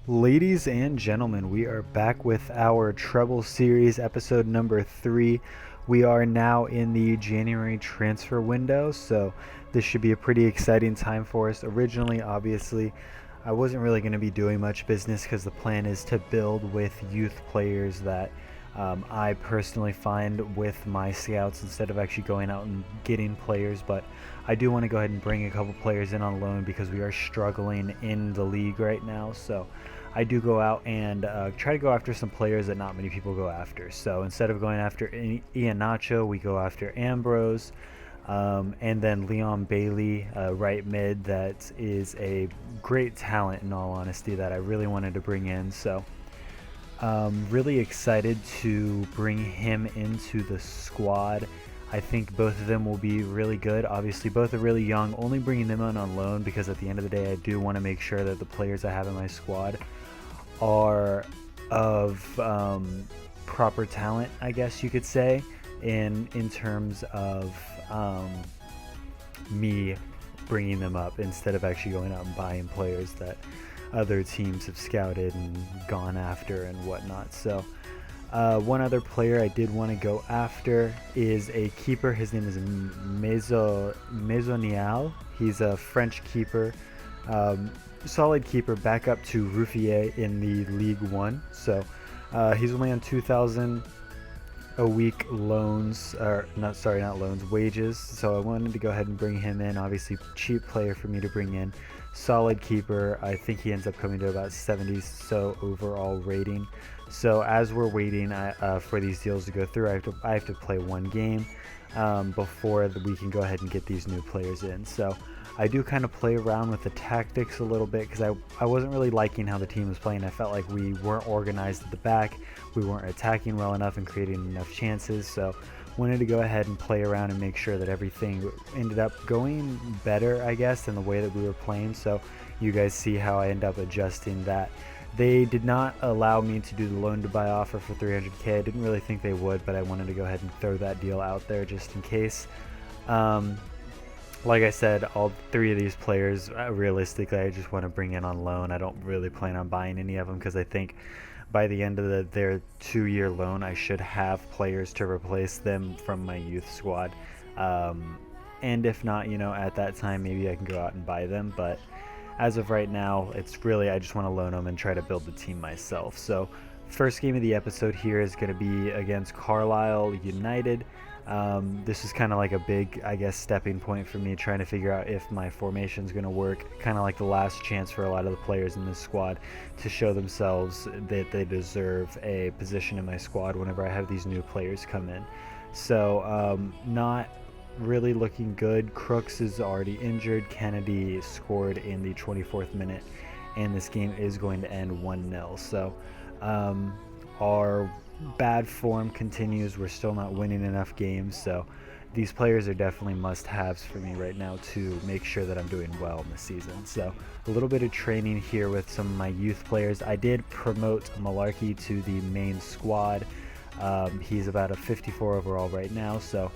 Ladies and gentlemen, we are back with our Treble series, episode number 3. We are now in the January transfer window, so this should be a pretty exciting time for us. Originally, obviously, I wasn't really going to be doing much business because the plan is to build with youth players that I personally find with my scouts instead of actually going out and getting players. But I do want to go ahead and bring a couple players in on loan because we are struggling in the league right now. So I do go out and try to go after some players that not many people go after. So instead of going after Ian Nacho, we go after Ambrose. And then Leon Bailey, right mid, that is a great talent in all honesty that I really wanted to bring in. So really excited to bring him into the squad. I think both of them will be really good. Obviously, both are really young. Only bringing them in on loan because at the end of the day, I do want to make sure that the players I have in my squad are of proper talent, I guess you could say, in terms of me bringing them up instead of actually going out and buying players that other teams have scouted and gone after and whatnot. So one other player I did want to go after is a keeper. His name is Maisonial. He's a French keeper. Solid keeper, back up to Ruffier in the League One. So he's only on 2,000 a week loans, or not loans, wages. So I wanted to go ahead and bring him in. Obviously, cheap player for me to bring in. Solid keeper. I think he ends up coming to about 70 so overall rating. So as we're waiting for these deals to go through, I have to play one game before we can go ahead and get these new players in. So I do kind of play around with the tactics a little bit because I wasn't really liking how the team was playing. I felt like we weren't organized at the back, we weren't attacking well enough and creating enough chances. So wanted to go ahead and play around and make sure that everything ended up going better, I guess, than the way that we were playing. So you guys see how I end up adjusting that. They did not allow me to do the loan to buy offer for 300k. I didn't really think they would, but I wanted to go ahead and throw that deal out there just in case. Like I said, all three of these players, realistically, I just want to bring in on loan. I don't really plan on buying any of them because I think by the end of their 2-year loan, I should have players to replace them from my youth squad. And if not, at that time, maybe I can go out and buy them. But as of right now, it's really, I just want to loan them and try to build the team myself. So first game of the episode here is going to be against Carlisle United. This is kind of like a big, I guess, stepping point for me, trying to figure out if my formation is going to work. Kind of like the last chance for a lot of the players in this squad to show themselves that they deserve a position in my squad whenever I have these new players come in. So not really looking good. Crooks is already injured. Kennedy scored in the 24th minute, and this game is going to end 1-0. So our bad form continues. We're still not winning enough games, so these players are definitely must-haves for me right now to make sure that I'm doing well in the season. So a little bit of training here with some of my youth players. I did promote Malarkey to the main squad. He's about a 54 overall right now, so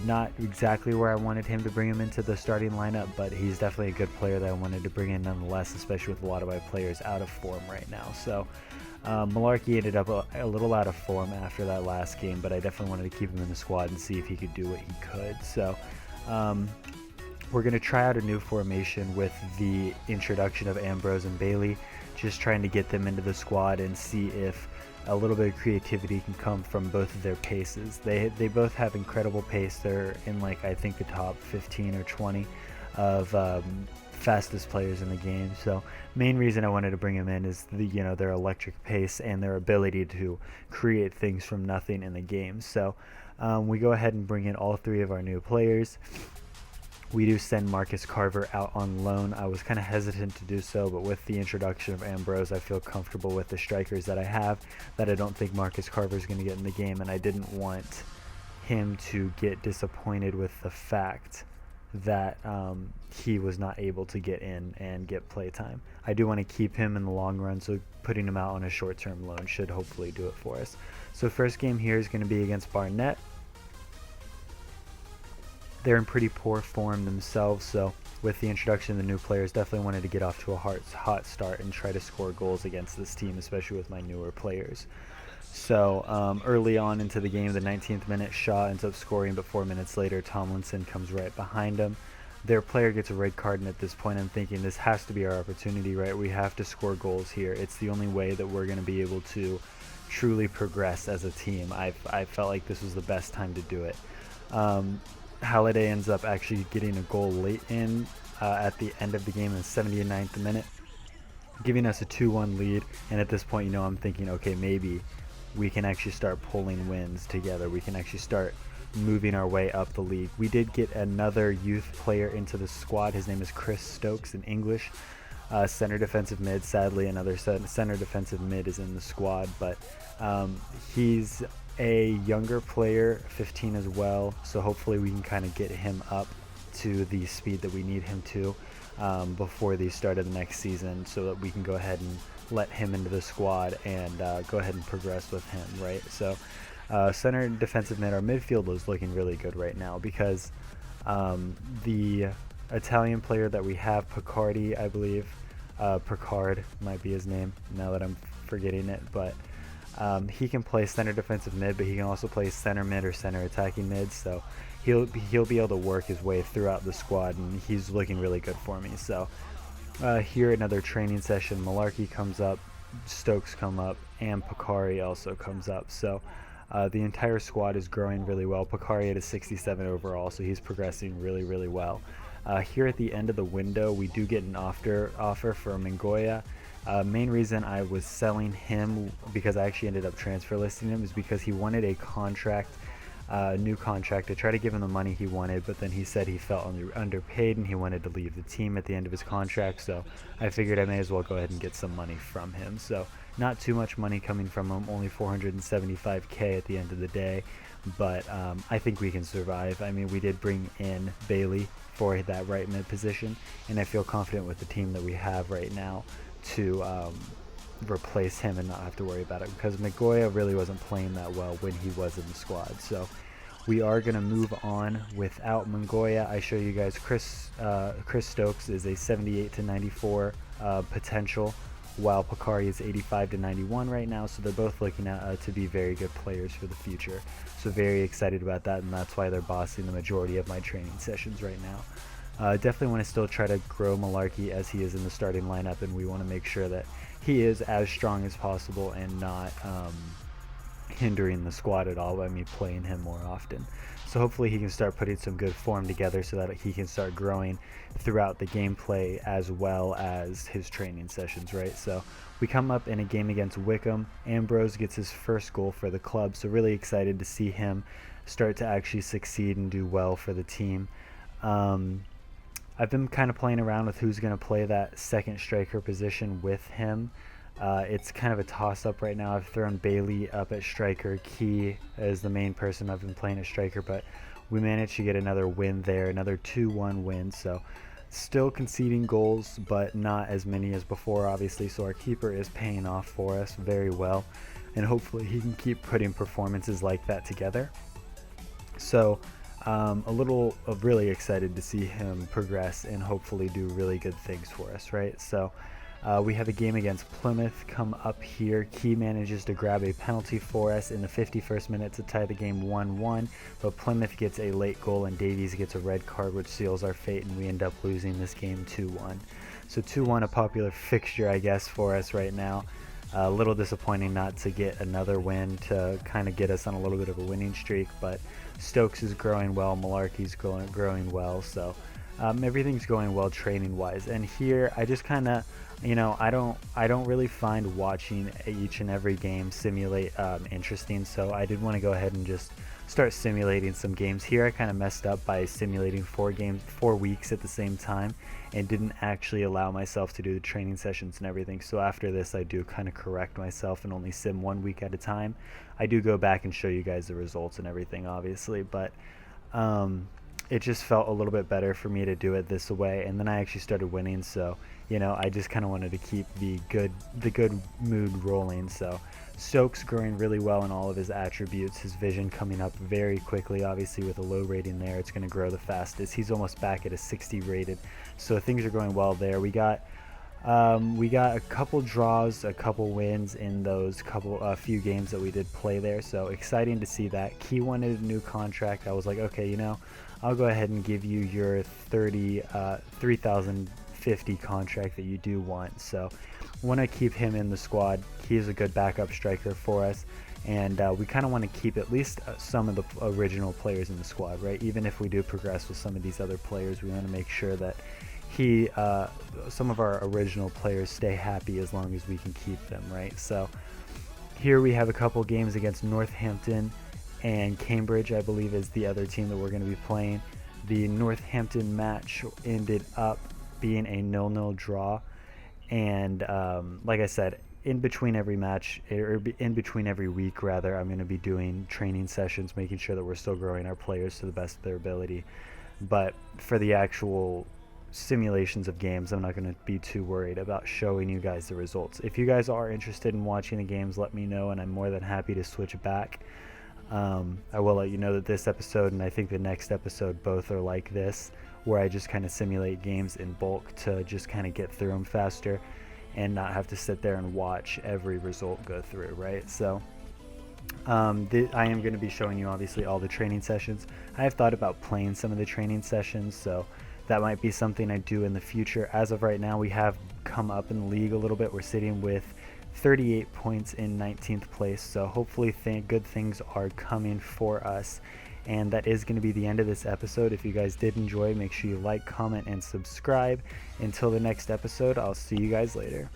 not exactly where I wanted him to bring him into the starting lineup, but he's definitely a good player that I wanted to bring in nonetheless, especially with a lot of my players out of form right now. So Malarkey ended up a little out of form after that last game, but I definitely wanted to keep him in the squad and see if he could do what he could. So we're going to try out a new formation with the introduction of Ambrose and Bailey, just trying to get them into the squad and see if a little bit of creativity can come from both of their paces. They both have incredible pace. They're in, like, I think the top 15 or 20 of fastest players in the game. So main reason I wanted to bring them in is their electric pace and their ability to create things from nothing in the game. So we go ahead and bring in all three of our new players. We do send Marcus Carver out on loan. I was kind of hesitant to do so, but with the introduction of Ambrose, I feel comfortable with the strikers that I have, that I don't think Marcus Carver is going to get in the game, and I didn't want him to get disappointed with the fact that he was not able to get in and get play time. I do want to keep him in the long run, so putting him out on a short-term loan should hopefully do it for us. So first game here is going to be against Barnett. They're in pretty poor form themselves, so with the introduction of the new players, definitely wanted to get off to a hot start and try to score goals against this team, especially with my newer players. So early on into the game, the 19th minute, Shaw ends up scoring, but 4 minutes later, Tomlinson comes right behind him. Their player gets a red card, and at this point I'm thinking this has to be our opportunity, right? We have to score goals here. It's the only way that we're going to be able to truly progress as a team. I felt like this was the best time to do it. Halliday ends up actually getting a goal late in at the end of the game in the 79th minute, giving us a 2-1 lead. And at this point, I'm thinking, okay, maybe we can actually start pulling wins together. We can actually start moving our way up the league. We did get another youth player into the squad. His name is Chris Stokes, in English. Center defensive mid. Sadly, another center defensive mid is in the squad, but he's a younger player, 15 as well, so hopefully we can kind of get him up to the speed that we need him to before the start of the next season, so that we can go ahead and let him into the squad and go ahead and progress with him, right? So center defensive mid, our midfield is looking really good right now, because the Italian player that we have, Picardi, I believe, Picard might be his name now that I'm forgetting it, but he can play center defensive mid, but he can also play center mid or center attacking mid, so he'll be able to work his way throughout the squad, and he's looking really good for me. So here, another training session, Malarkey comes up, Stokes come up, and Picari also comes up. So the entire squad is growing really well. Picari at a 67 overall, so he's progressing really well. Here at the end of the window, we do get an offer for Mingoya. Main reason I was selling him, because I actually ended up transfer listing him, is because he wanted a contract, new contract, to try to give him the money he wanted, but then he said he felt underpaid and he wanted to leave the team at the end of his contract, so I figured I may as well go ahead and get some money from him. So not too much money coming from him, only 475k at the end of the day, but I think we can survive. I mean, we did bring in Bailey for that right mid position, and I feel confident with the team that we have right now to replace him and not have to worry about it, because Magoya really wasn't playing that well when he was in the squad. So we are going to move on without Mangoya. I show you guys Chris Stokes is a 78 to 94 potential, while Picari is 85 to 91 right now, so they're both looking at to be very good players for the future. So very excited about that, and that's why they're bossing the majority of my training sessions right now. Definitely want to still try to grow Malarkey as he is in the starting lineup, and we want to make sure that he is as strong as possible and not hindering the squad at all by me playing him more often. So hopefully he can start putting some good form together so that he can start growing throughout the gameplay as well as his training sessions, right? So we come up in a game against Wickham. Ambrose gets his first goal for the club, so really excited to see him start to actually succeed and do well for the team. I've been kind of playing around with who's going to play that second striker position with him. It's kind of a toss-up right now. I've thrown Bailey up at striker. Key is the main person I've been playing at striker, but we managed to get another win there, another 2-1 win. So still conceding goals, but not as many as before, obviously. So our keeper is paying off for us very well, and hopefully he can keep putting performances like that together. So really excited to see him progress and hopefully do really good things for us, right? So we have a game against Plymouth come up here. Key manages to grab a penalty for us in the 51st minute to tie the game 1-1, but Plymouth gets a late goal and Davies gets a red card, which seals our fate, and we end up losing this game 2-1. So 2-1, a popular fixture, I guess, for us right now. A little disappointing not to get another win to kind of get us on a little bit of a winning streak, but Stokes is growing well, Malarkey's growing well, so everything's going well training wise. And here I just kind of, I don't really find watching each and every game simulate interesting, so I did want to go ahead and just start simulating some games. Here I kind of messed up by simulating 4 weeks at the same time, and didn't actually allow myself to do the training sessions and everything. So after this I do kind of correct myself and only sim 1 week at a time. I do go back and show you guys the results and everything, obviously, but it just felt a little bit better for me to do it this way, and then I actually started winning, so I just kind of wanted to keep the good mood rolling. So Stokes growing really well in all of his attributes. His vision coming up very quickly. Obviously, with a low rating there, it's going to grow the fastest. He's almost back at a 60 rated, so things are going well there. We got a couple draws, a couple wins in those few games that we did play there, so exciting to see that. Key wanted a new contract. I was like, okay, I'll go ahead and give you your 3,050 contract that you do want. So want to keep him in the squad. He's a good backup striker for us, and we kind of want to keep at least some of the original players in the squad, right? Even if we do progress with some of these other players, we want to make sure that some of our original players stay happy as long as we can keep them, right? So here we have a couple games against Northampton and Cambridge, I believe, is the other team that we're going to be playing. The Northampton match ended up being a 0-0 draw, and like I said, in between every match, or in between every week rather, I'm going to be doing training sessions, making sure that we're still growing our players to the best of their ability. But for the actual simulations of games, I'm not going to be too worried about showing you guys the results. If you guys are interested in watching the games, let me know, and I'm more than happy to switch back. I will let you know that this episode and I think the next episode both are like this, where I just kind of simulate games in bulk to just kind of get through them faster and not have to sit there and watch every result go through, right? So I am going to be showing you obviously all the training sessions. I have thought about playing some of the training sessions, so that might be something I do in the future. As of right now, we have come up in the league a little bit. We're sitting with 38 points in 19th place, so hopefully good things are coming for us. And that is going to be the end of this episode. If you guys did enjoy, make sure you like, comment, and subscribe. Until the next episode, I'll see you guys later.